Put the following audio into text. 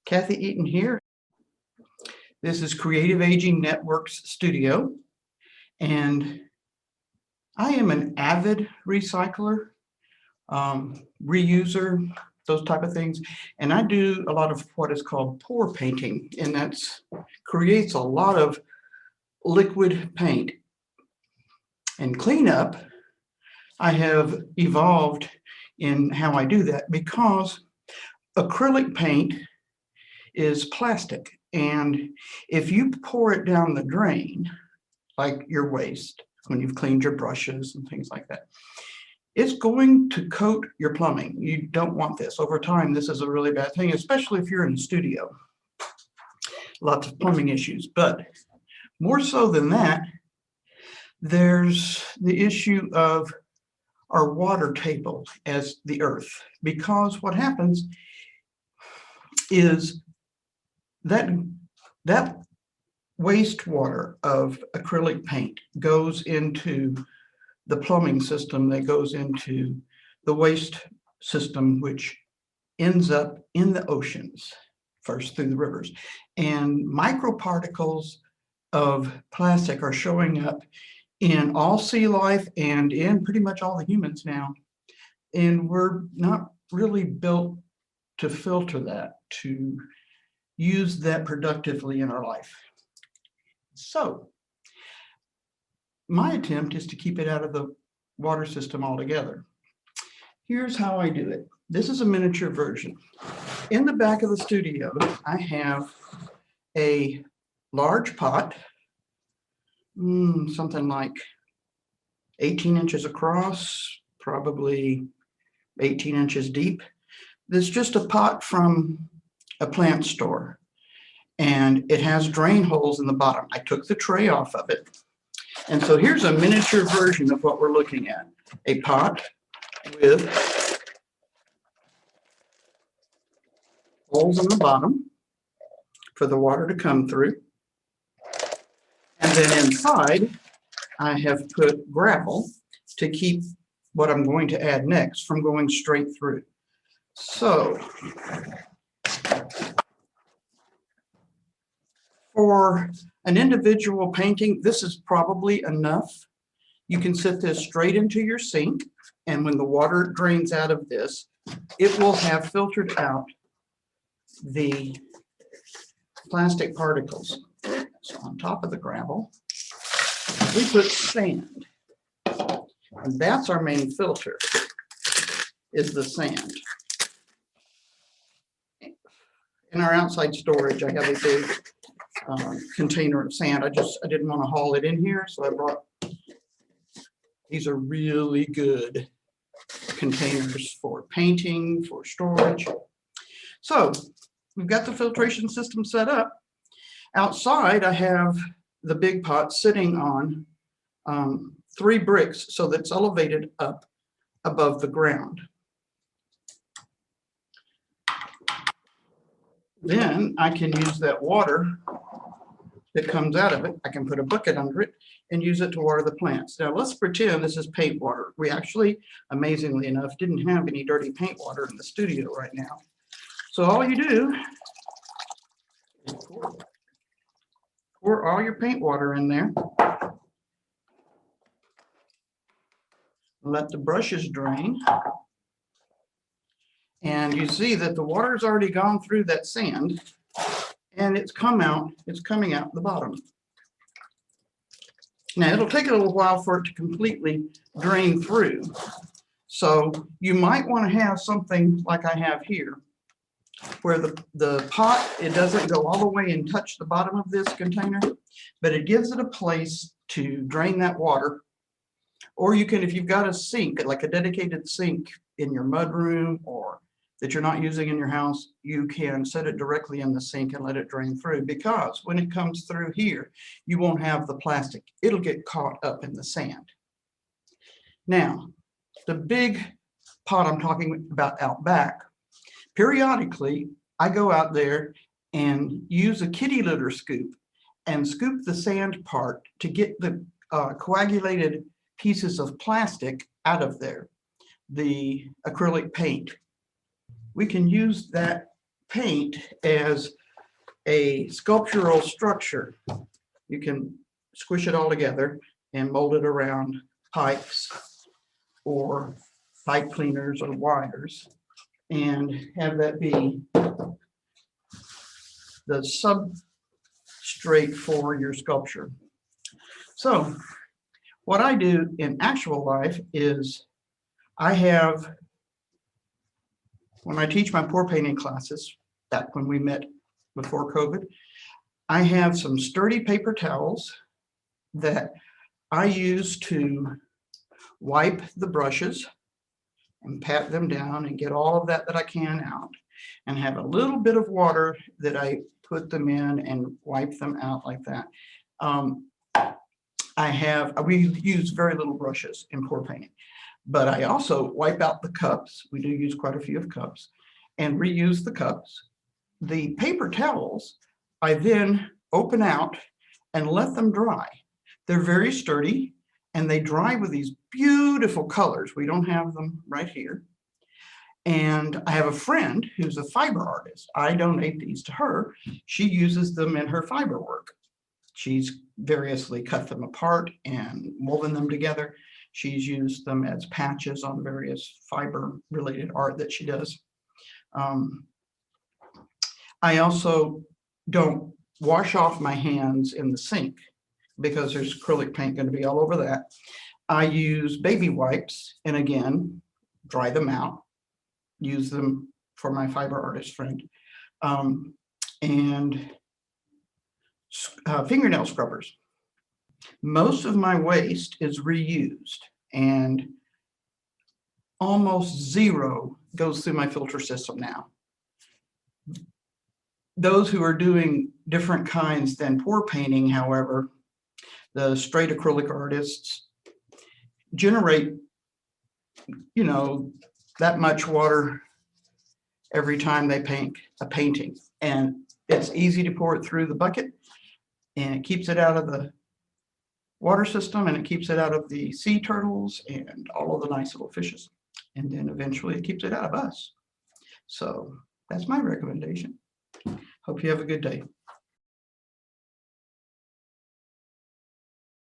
Kathy Eaton here. This is Creative Aging Networks Studio, and I am an avid recycler, reuser, those type of things, and I do a lot of what is called pour painting, and that creates a lot of liquid paint. And cleanup, I have evolved in how I do that because acrylic paint is plastic, and if you pour it down the drain, like your waste, when you've cleaned your brushes and things like that, it's going to coat your plumbing. You don't want this. Over time, this is a really bad thing, especially if you're in the studio. Lots of plumbing issues, but more so than that, there's the issue of our water table as the earth, because what happens is that wastewater of acrylic paint goes into the plumbing system, that goes into the waste system, which ends up in the oceans, first through the rivers. And microparticles of plastic are showing up in all sea life and in pretty much all the humans now. And we're not really built to filter that, to use that productively in our life. So my attempt is to keep it out of the water system altogether. Here's how I do it. This is a miniature version. In the back of the studio, I have a large pot, something like 18 inches across, probably 18 inches deep. There's just a pot from a plant store, and it has drain holes in the bottom. I took the tray off of it. And so here's a miniature version of what we're looking at. A pot with holes in the bottom for the water to come through. And then inside, I have put gravel to keep what I'm going to add next from going straight through. So for an individual painting, this is probably enough. You can set this straight into your sink, and when the water drains out of this, it will have filtered out the plastic particles. So on top of the gravel, we put sand, and that's our main filter, is the sand. In our outside storage, I have a big container of sand. I didn't want to haul it in here, so I brought, these are really good containers for painting, for storage. So we've got the filtration system set up. Outside, I have the big pot sitting on 3 bricks so that it's elevated up above the ground. Then I can use that water that comes out of it. I can put a bucket under it and use it to water the plants. Now let's pretend this is paint water. We actually, amazingly enough, didn't have any dirty paint water in the studio right now. So all you do is pour all your paint water in there. Let the brushes drain. And you see that the water's already gone through that sand, and it's coming out the bottom. Now it'll take a little while for it to completely drain through. So you might want to have something like I have here, where the pot, it doesn't go all the way and touch the bottom of this container, but it gives it a place to drain that water. Or you can, if you've got a sink, like a dedicated sink in your mudroom or that you're not using in your house, you can set it directly in the sink and let it drain through, because when it comes through here, you won't have the plastic. It'll get caught up in the sand. Now, the big pot I'm talking about out back, periodically, I go out there and use a kitty litter scoop and scoop the sand part to get the coagulated pieces of plastic out of there, the acrylic paint. We can use that paint as a sculptural structure. You can squish it all together and mold it around pipes or pipe cleaners or wires and have that be the substrate for your sculpture. So what I do in actual life is when I teach my pour painting classes, back when we met before COVID, I have some sturdy paper towels that I use to wipe the brushes and pat them down and get all of that I can out, and have a little bit of water that I put them in and wipe them out like that. We use very little brushes in pour painting, but I also wipe out the cups. We do use quite a few of cups and reuse the cups. The paper towels, I then open out and let them dry. They're very sturdy and they dry with these beautiful colors. We don't have them right here. And I have a friend who's a fiber artist. I donate these to her. She uses them in her fiber work. She's variously cut them apart and woven them together. She's used them as patches on various fiber related art that she does. I also don't wash off my hands in the sink because there's acrylic paint going to be all over that. I use baby wipes and again, dry them out, use them for my fiber artist friend, and fingernail scrubbers. Most of my waste is reused and almost zero goes through my filter system now. Those who are doing different kinds than pour painting, however, the straight acrylic artists generate, that much water every time they paint a painting. And it's easy to pour it through the bucket and it keeps it out of the water system and it keeps it out of the sea turtles and all of the nice little fishes. And then eventually it keeps it out of us. So that's my recommendation. Hope you have a good day.